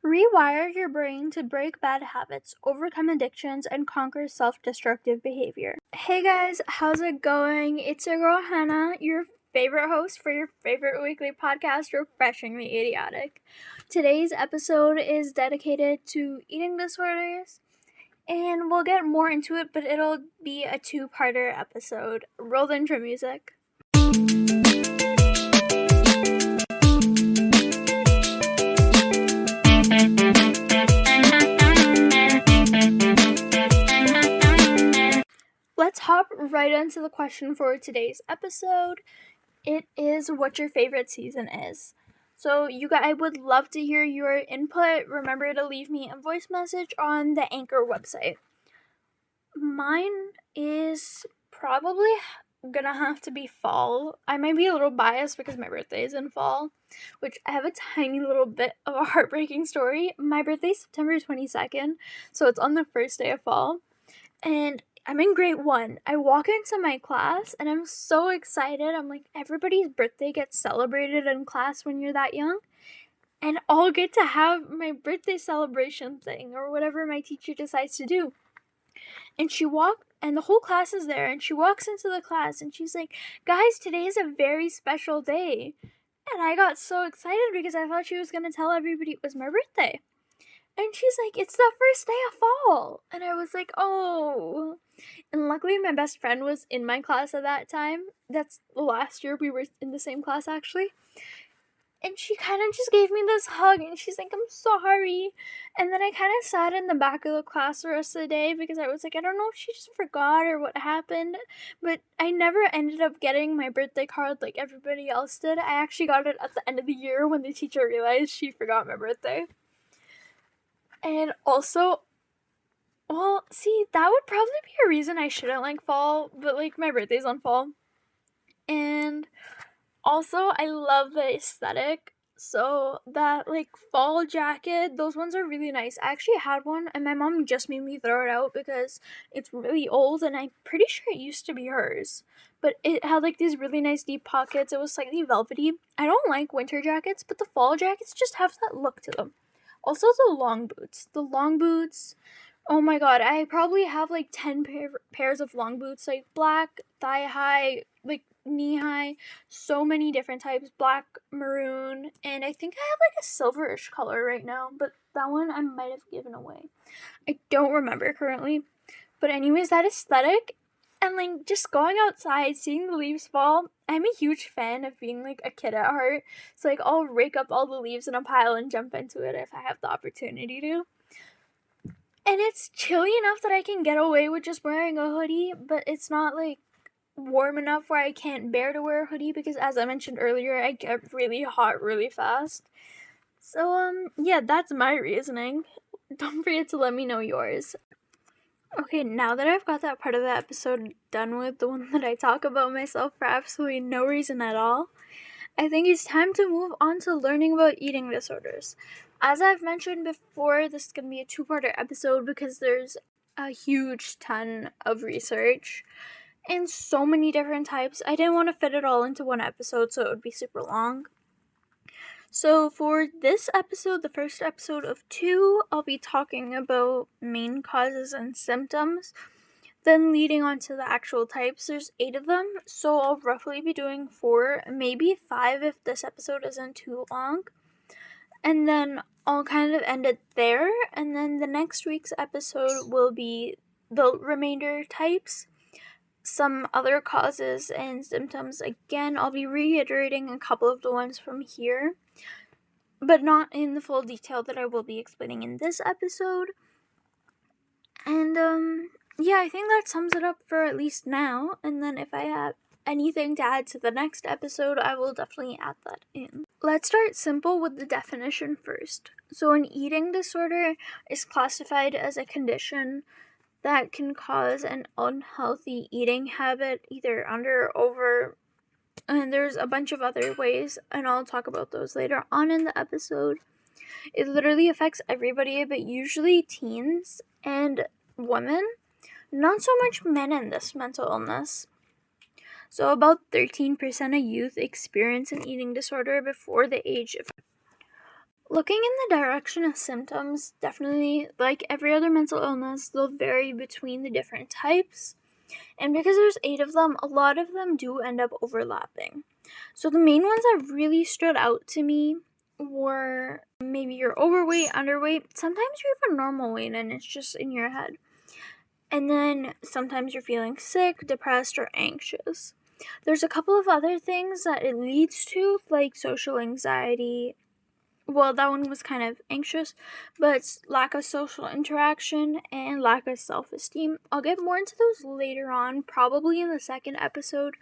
Rewire your brain to break bad habits, overcome addictions, and conquer self-destructive behavior. Hey guys, how's it going? It's your girl Hannah, your favorite host for your favorite weekly podcast, Refreshingly Idiotic. Today's episode is dedicated to eating disorders, and we'll get more into it, but it'll be a two-parter episode. Roll the intro music. Let's hop right into the question for today's episode. It is what your favorite season is. So I would love to hear your input. Remember to leave me a voice message on the Anchor website. Mine is probably gonna have to be fall. I might be a little biased because my birthday is in fall, which I have a tiny little bit of a heartbreaking story. My birthday is September 22nd, so it's on the first day of fall. And I'm in grade 1. I walk into my class and I'm so excited. I'm like, everybody's birthday gets celebrated in class when you're that young. And I'll get to have my birthday celebration thing or whatever my teacher decides to do. And and the whole class is there, and she walks into the class and she's like, guys, today is a very special day. And I got so excited because I thought she was going to tell everybody it was my birthday. And she's like, it's the first day of fall. And I was like, oh. And luckily my best friend was in my class at that time. That's the last year we were in the same class, actually. And she kind of just gave me this hug. And she's like, I'm sorry. And then I kind of sat in the back of the class the rest of the day because I was like, I don't know if she just forgot or what happened. But I never ended up getting my birthday card like everybody else did. I actually got it at the end of the year when the teacher realized she forgot my birthday. And also, well, see, that would probably be a reason I shouldn't like fall, but like my birthday's on fall. And also, I love the aesthetic. So that like fall jacket, those ones are really nice. I actually had one and my mom just made me throw it out because it's really old and I'm pretty sure it used to be hers. But it had like these really nice deep pockets. It was slightly velvety. I don't like winter jackets, but the fall jackets just have that look to them. Also, the long boots. Oh my god, I probably have like 10 pairs of long boots, like black, thigh high, like knee high, so many different types, black, maroon, and I think I have like a silverish color right now, but that one I might have given away. I don't remember currently. But anyways, that aesthetic, and like just going outside, seeing the leaves fall, I'm a huge fan of being like a kid at heart. So like I'll rake up all the leaves in a pile and jump into it if I have the opportunity to. And it's chilly enough that I can get away with just wearing a hoodie, but it's not like warm enough where I can't bear to wear a hoodie because as I mentioned earlier, I get really hot really fast. So yeah, that's my reasoning. Don't forget to let me know yours. Okay, now that I've got that part of the episode done with, the one that I talk about myself for absolutely no reason at all, I think it's time to move on to learning about eating disorders. As I've mentioned before, this is going to be a two-parter episode because there's a huge ton of research and so many different types. I didn't want to fit it all into one episode, so it would be super long. So for this episode, the first episode of 2, I'll be talking about main causes and symptoms. Then leading on to the actual types, there's 8 of them, so I'll roughly be doing 4, maybe 5 if this episode isn't too long. And then I'll kind of end it there, and then the next week's episode will be the remainder types, some other causes and symptoms. Again, I'll be reiterating a couple of the ones from here, but not in the full detail that I will be explaining in this episode. And yeah, I think that sums it up for at least now, and then if I have anything to add to the next episode, I will definitely add that in. Let's start simple with the definition first. So an eating disorder is classified as a condition that can cause an unhealthy eating habit, either under or over, and there's a bunch of other ways, and I'll talk about those later on in the episode. It literally affects everybody, but usually teens and women, not so much men in this mental illness. So about 13% of youth experience an eating disorder before the age of Looking in the direction of symptoms, definitely, like every other mental illness, they'll vary between the different types. And because there's 8 of them, a lot of them do end up overlapping. So the main ones that really stood out to me were maybe you're overweight, underweight. Sometimes you're even normal weight and it's just in your head. And then sometimes you're feeling sick, depressed, or anxious. There's a couple of other things that it leads to, like social anxiety. Well, that one was kind of anxious, but it's lack of social interaction and lack of self-esteem. I'll get more into those later on, probably in the second episode.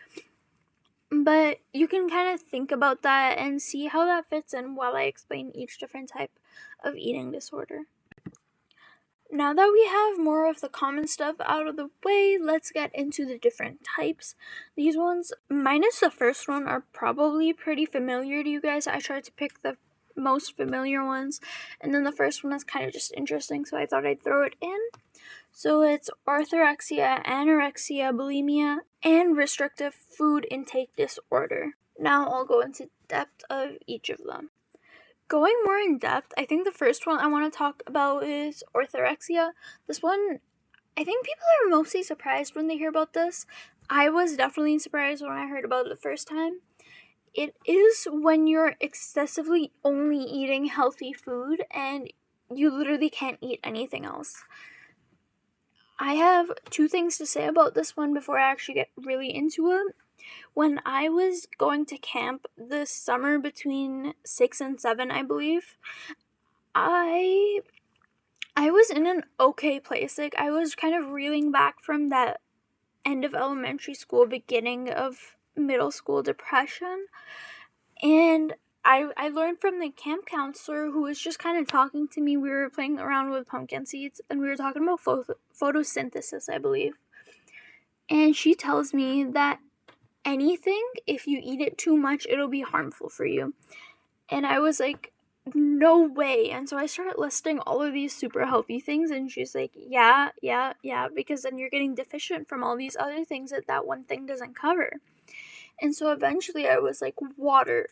But you can kind of think about that and see how that fits in while I explain each different type of eating disorder. Now that we have more of the common stuff out of the way, let's get into the different types. These ones, minus the first one, are probably pretty familiar to you guys. I tried to pick the most familiar ones, and then the first one is kind of just interesting, so I thought I'd throw it in. So it's orthorexia, anorexia, bulimia, and restrictive food intake disorder. Now I'll go into depth of each of them. Going more in depth, I think the first one I want to talk about is orthorexia. This one, I think people are mostly surprised when they hear about this. I was definitely surprised when I heard about it the first time. It is when you're excessively only eating healthy food and you literally can't eat anything else. I have 2 things to say about this one before I actually get really into it. When I was going to camp this summer between 6 and 7, I believe, I was in an okay place. Like, I was kind of reeling back from that end of elementary school, beginning of middle school depression. And I learned from the camp counselor who was just kind of talking to me. We were playing around with pumpkin seeds and we were talking about photosynthesis, I believe. And she tells me that anything, if you eat it too much, it'll be harmful for you. And I was like, no way. And so I started listing all of these super healthy things, and she's like, yeah, because then you're getting deficient from all these other things that one thing doesn't cover. And so eventually I was like, water.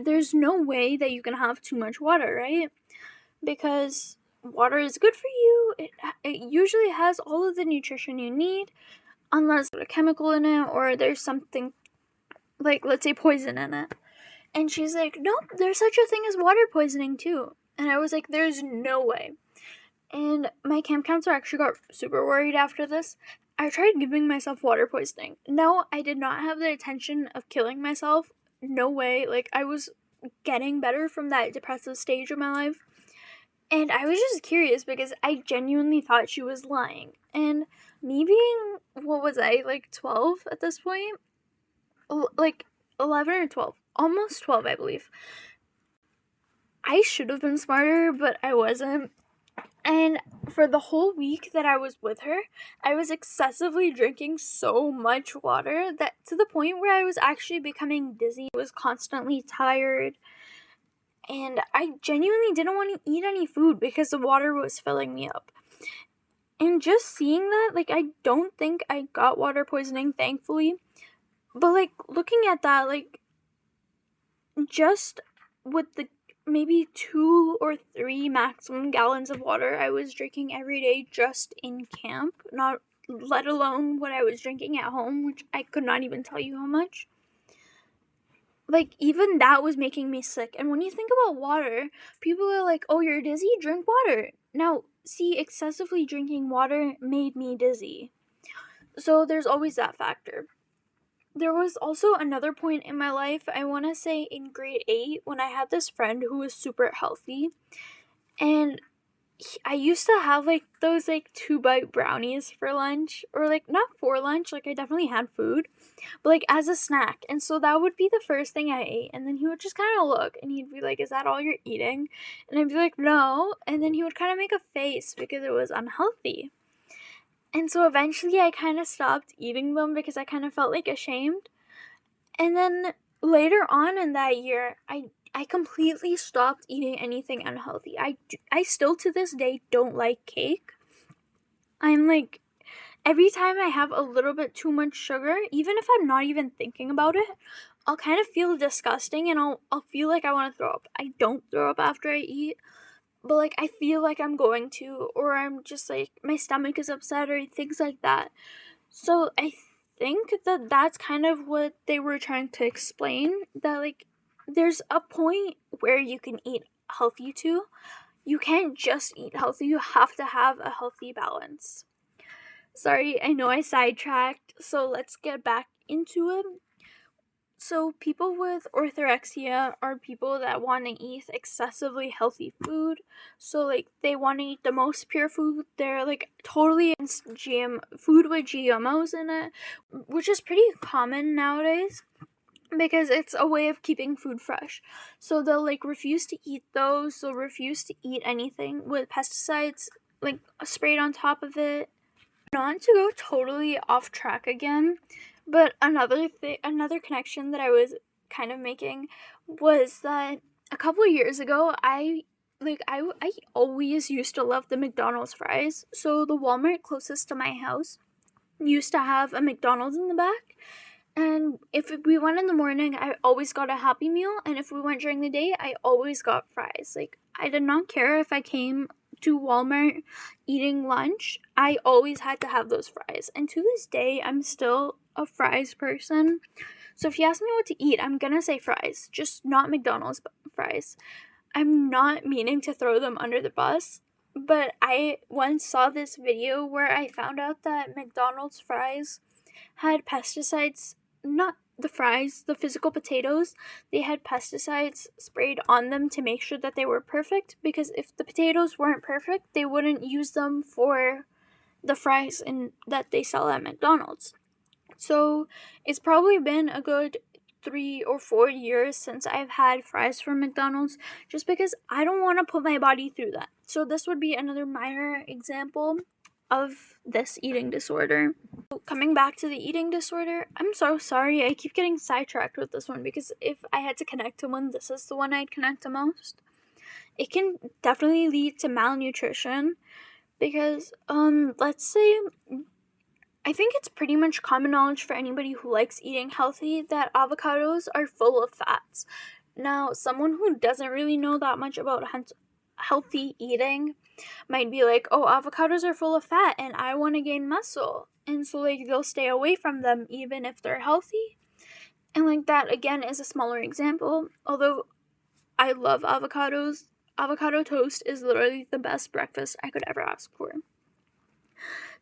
There's no way that you can have too much water, right? Because water is good for you. It usually has all of the nutrition you need, unless there's a chemical in it or there's something, like, let's say poison in it. And she's like, nope, there's such a thing as water poisoning too. And I was like, there's no way. And my camp counselor actually got super worried after this. I tried giving myself water poisoning. No, I did not have the intention of killing myself. No way. Like, I was getting better from that depressive stage of my life. And I was just curious because I genuinely thought she was lying. And me being, what was I, like 12 at this point? Like 11 or 12. Almost 12, I believe. I should have been smarter, but I wasn't. And for the whole week that I was with her, I was excessively drinking so much water that to the point where I was actually becoming dizzy. I was constantly tired. And I genuinely didn't want to eat any food because the water was filling me up. And just seeing that, like, I don't think I got water poisoning, thankfully. But, like, looking at that, like, just with the maybe 2 or 3 maximum gallons of water I was drinking every day just in camp, not let alone what I was drinking at home, which I could not even tell you how much. Like, even that was making me sick. And when you think about water, people are like, oh, you're dizzy? Drink water. Now, see, excessively drinking water made me dizzy. So there's always that factor. There was also another point in my life, I want to say in grade 8, when I had this friend who was super healthy. And I used to have, like, those, like, 2-bite brownies for lunch. Or, like, not for lunch, like, I definitely had food. But, like, as a snack. And so that would be the first thing I ate. And then he would just kind of look. And he'd be like, is that all you're eating? And I'd be like, no. And then he would kind of make a face because it was unhealthy. And so eventually I kind of stopped eating them because I kind of felt, like, ashamed. And then later on in that year, I completely stopped eating anything unhealthy. I still to this day don't like cake. I'm like, every time I have a little bit too much sugar, even if I'm not even thinking about it, I'll kind of feel disgusting and I'll feel like I want to throw up. I don't throw up after I eat, but like I feel like I'm going to, or I'm just like my stomach is upset or things like that. So I think that that's kind of what they were trying to explain, that like there's a point where you can eat healthy too. You can't just eat healthy, you have to have a healthy balance. Sorry, I know I sidetracked, so let's get back into it. So, people with orthorexia are people that want to eat excessively healthy food. So, like, they want to eat the most pure food. They're, like, totally against food with GMOs in it, which is pretty common nowadays because it's a way of keeping food fresh. So, they'll, like, refuse to eat those. They'll refuse to eat anything with pesticides, like, sprayed on top of it. Not to go totally off track again, but another connection that I was kind of making was that a couple of years ago, I always used to love the McDonald's fries. So the Walmart closest to my house used to have a McDonald's in the back. And if we went in the morning, I always got a Happy Meal, and if we went during the day, I always got fries. Like, I did not care if I came to Walmart eating lunch, I always had to have those fries. And to this day, I'm still a fries person. So if you ask me what to eat, I'm gonna say fries, just not McDonald's fries. I'm not meaning to throw them under the bus, but I once saw this video where I found out that McDonald's fries had pesticides, not the fries, the physical potatoes, they had pesticides sprayed on them to make sure that they were perfect, because if the potatoes weren't perfect, they wouldn't use them for the fries that they sell at McDonald's. So it's probably been a good 3 or 4 years since I've had fries from McDonald's, just because I don't want to put my body through that. So this would be another minor example of this eating disorder. Coming back to the eating disorder, I'm so sorry, I keep getting sidetracked with this one, because if I had to connect to one, this is the one I'd connect to most. It can definitely lead to malnutrition, because let's say, I think it's pretty much common knowledge for anybody who likes eating healthy that avocados are full of fats. Now, someone who doesn't really know that much about healthy eating might be like, oh, avocados are full of fat and I want to gain muscle. And so, like, they'll stay away from them even if they're healthy. And, like, that, again, is a smaller example. Although I love avocados, avocado toast is literally the best breakfast I could ever ask for.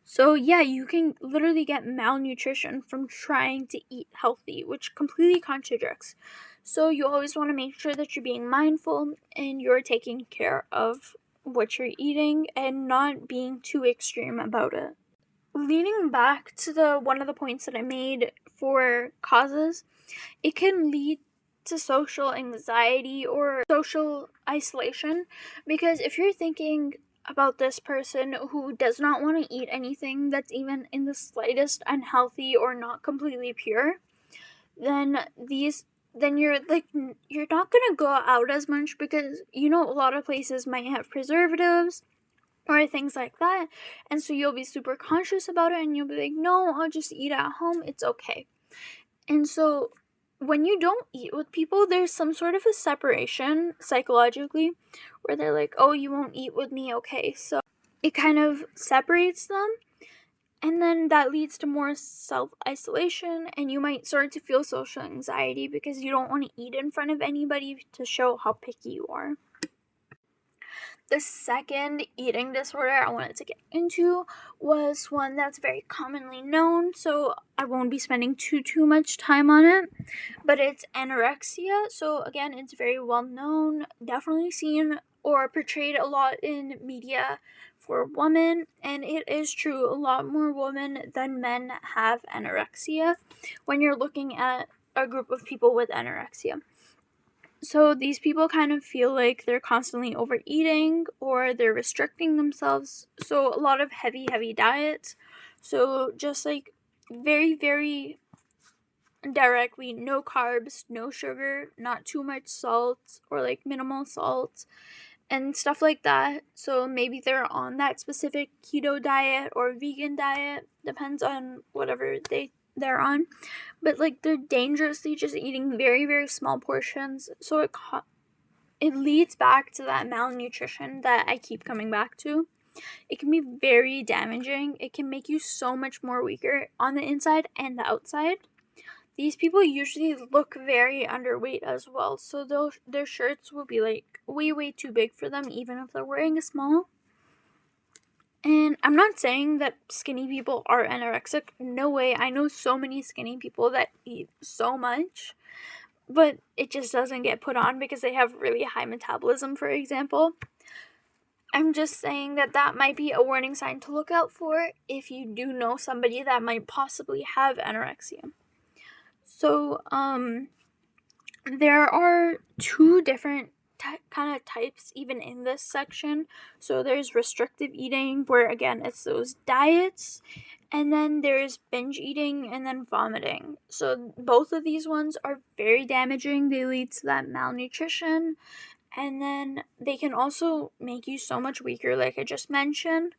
So, yeah, you can literally get malnutrition from trying to eat healthy, which completely contradicts. So, you always want to make sure that you're being mindful and you're taking care of what you're eating and not being too extreme about it. Leading back to one of the points that I made for causes, it can lead to social anxiety or social isolation, because if you're thinking about this person who does not want to eat anything that's even in the slightest unhealthy or not completely pure, then you're not gonna go out as much, because a lot of places might have preservatives or things like that, and so you'll be super conscious about it and you'll be like, no, I'll just eat at home, it's okay. And so when you don't eat with people, there's some sort of a separation psychologically where they're like, oh, you won't eat with me, okay. So it kind of separates them, and then that leads to more self-isolation, and you might start to feel social anxiety because you don't want to eat in front of anybody to show how picky you are. The second eating disorder I wanted to get into was one that's very commonly known, so I won't be spending too much time on it, but it's anorexia. So again, it's very well known, definitely seen or portrayed a lot in media for women, and it is true, a lot more women than men have anorexia when you're looking at a group of people with anorexia. So these people kind of feel like they're constantly overeating or they're restricting themselves. So a lot of heavy diets. So just like very, very directly, no carbs, no sugar, not too much salt or like minimal salt and stuff like that. So maybe they're on that specific keto diet or vegan diet, depends on whatever they they're on, but like they're dangerously just eating very, very small portions, so it leads back to that malnutrition that I keep coming back to. It can be very damaging. It can make you so much more weaker on the inside and the outside. These people usually look very underweight as well, so their shirts will be like way, way too big for them, even if they're wearing a small. And I'm not saying that skinny people are anorexic. No way. I know so many skinny people that eat so much, but it just doesn't get put on because they have really high metabolism, for example. I'm just saying that might be a warning sign to look out for if you do know somebody that might possibly have anorexia. So, there are two different kind of types even in this section. So there's restrictive eating, where again it's those diets, and then there's binge eating and then vomiting. So both of these ones are very damaging. They lead to that malnutrition, and then they can also make you so much weaker, like I just mentioned.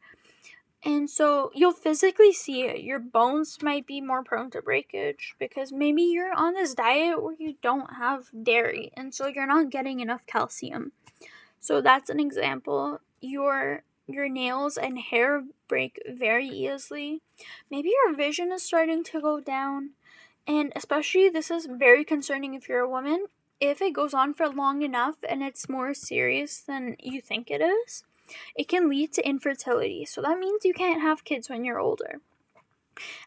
And so you'll physically see it. Your bones might be more prone to breakage because maybe you're on this diet where you don't have dairy, and so you're not getting enough calcium. So that's an example. Your nails and hair break very easily. Maybe your vision is starting to go down. And especially this is very concerning if you're a woman. If it goes on for long enough and it's more serious than you think it is, it can lead to infertility. So that means you can't have kids when you're older.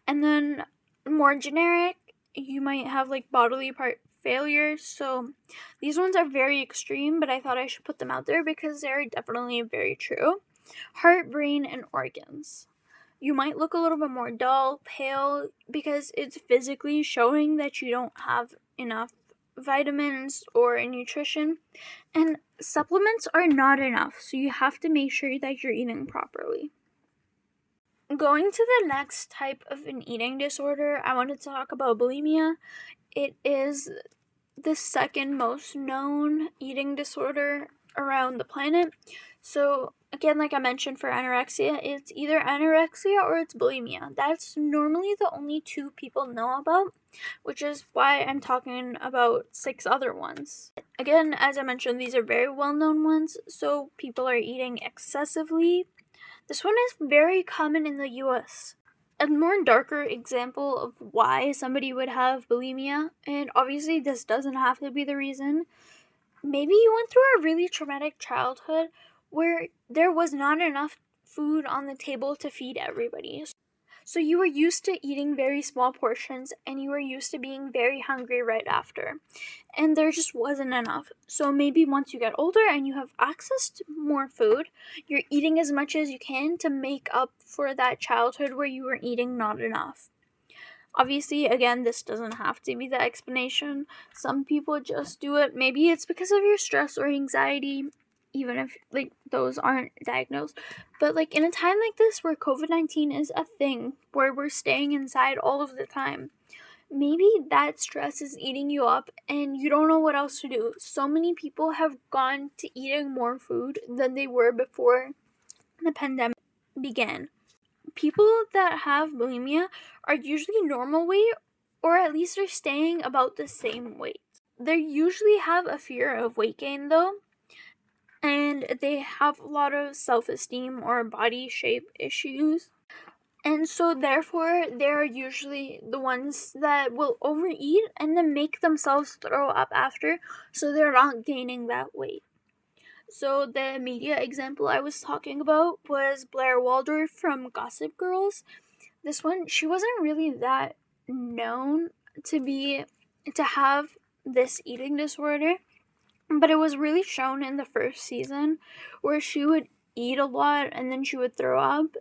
And then more generic, you might have like bodily part failure. So these ones are very extreme, but I thought I should put them out there because they're definitely very true. Heart, brain, and organs. You might look a little bit more dull, pale, because it's physically showing that you don't have enough vitamins or nutrition, and supplements are not enough, so you have to make sure that you're eating properly. Going to the next type of an eating disorder, I want to talk about bulimia. It is the second most known eating disorder around the planet. So again, like I mentioned for anorexia, it's either anorexia or it's bulimia. That's normally the only two people know about, which is why I'm talking about 6 other ones. Again, as I mentioned, these are very well-known ones, so people are eating excessively. This one is very common in the US. A more darker example of why somebody would have bulimia, and obviously this doesn't have to be the reason. Maybe you went through a really traumatic childhood where there was not enough food on the table to feed everybody. So you were used to eating very small portions and you were used to being very hungry right after. And there just wasn't enough. So maybe once you get older and you have access to more food, you're eating as much as you can to make up for that childhood where you were eating not enough. Obviously, again, this doesn't have to be the explanation. Some people just do it. Maybe it's because of your stress or anxiety, even if like those aren't diagnosed. But like in a time like this where COVID-19 is a thing, where we're staying inside all of the time, maybe that stress is eating you up and you don't know what else to do. So many people have gone to eating more food than they were before the pandemic began. People that have bulimia are usually normal weight, or at least are staying about the same weight. They usually have a fear of weight gain though, and they have a lot of self-esteem or body shape issues. And so therefore, they're usually the ones that will overeat and then make themselves throw up after, so they're not gaining that weight. So the media example I was talking about was Blair Waldorf from Gossip Girls. This one, she wasn't really that known to have this eating disorder, but it was really shown in the first season where she would eat a lot and then she would throw up,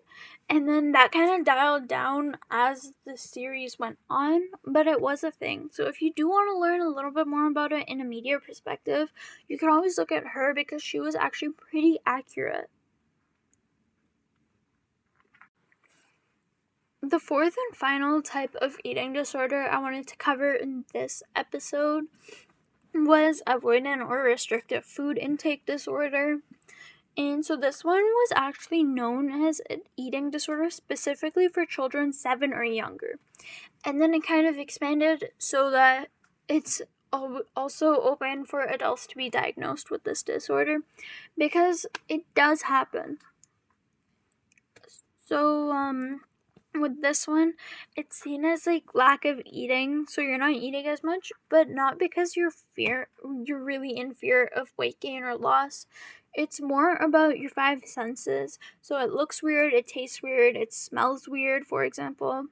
and then that kind of dialed down as the series went on, but it was a thing. So if you do want to learn a little bit more about it in a media perspective, you can always look at her because she was actually pretty accurate. The fourth and final type of eating disorder I wanted to cover in this episode was avoidant or restrictive food intake disorder. And so this one was actually known as an eating disorder specifically for children 7 or younger. And then it kind of expanded so that it's also open for adults to be diagnosed with this disorder, because it does happen. So, with this one, it's seen as like lack of eating, so you're not eating as much, but not because you're really in fear of weight gain or loss. It's more about your 5 senses. So it looks weird, it tastes weird, it smells weird, for example.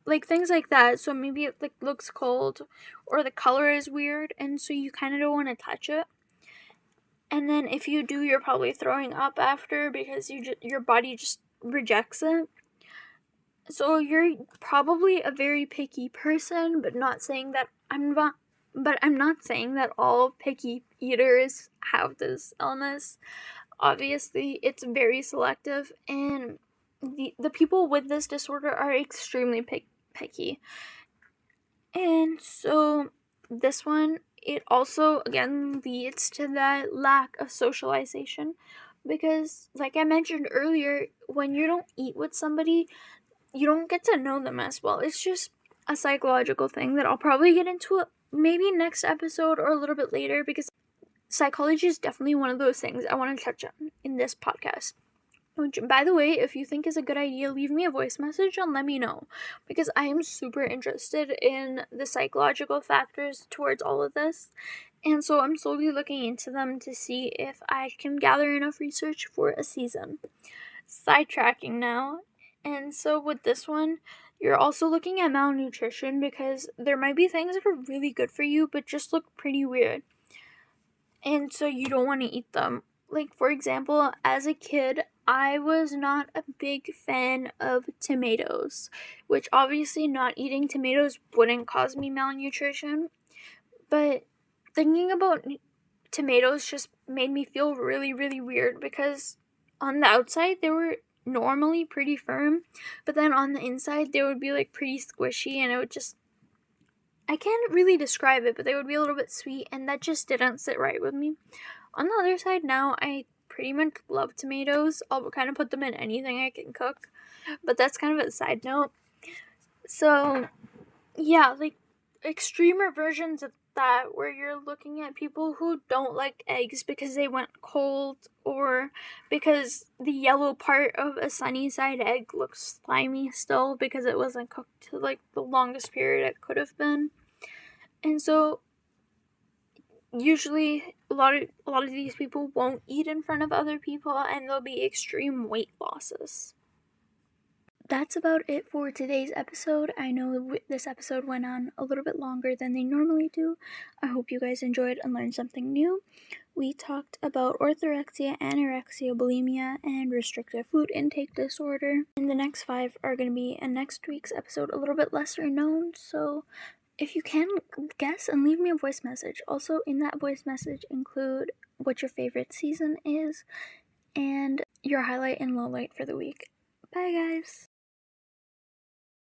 Like things like that. So maybe it like looks cold, or the color is weird, and so you kind of don't want to touch it. And then if you do, you're probably throwing up after, because your body just rejects it. So you're probably a very picky person, but not saying that I'm not saying that all picky eaters have this illness. Obviously, it's very selective, and the people with this disorder are extremely picky. And so this one, it also again leads to that lack of socialization, because like I mentioned earlier, when you don't eat with somebody, you don't get to know them as well. It's just a psychological thing that I'll probably get into maybe next episode or a little bit later, because psychology is definitely one of those things I want to touch on in this podcast. Which, by the way, if you think is a good idea, leave me a voice message and let me know, because I am super interested in the psychological factors towards all of this. And so I'm slowly looking into them to see if I can gather enough research for a season. Sidetracking now. And so with this one, you're also looking at malnutrition, because there might be things that are really good for you but just look pretty weird. And so you don't want to eat them. Like, for example, as a kid, I was not a big fan of tomatoes, which obviously not eating tomatoes wouldn't cause me malnutrition. But thinking about tomatoes just made me feel really, really weird, because on the outside they were normally pretty firm, but then on the inside they would be like pretty squishy, and it would just, I can't really describe it, but they would be a little bit sweet, and that just didn't sit right with me. On the other side, now I pretty much love tomatoes. I'll kind of put them in anything I can cook, but that's kind of a side note. So yeah, like extremer versions of that, where you're looking at people who don't like eggs because they went cold, or because the yellow part of a sunny side egg looks slimy still because it wasn't cooked to like the longest period it could have been. And so usually a lot of these people won't eat in front of other people, and there'll be extreme weight losses. That's about it for today's episode. I know this episode went on a little bit longer than they normally do. I hope you guys enjoyed and learned something new. We talked about orthorexia, anorexia, bulimia, and restrictive food intake disorder. And the next 5 are going to be in next week's episode, a little bit lesser known. So if you can, guess and leave me a voice message. Also, in that voice message, include what your favorite season is and your highlight and low light for the week. Bye, guys.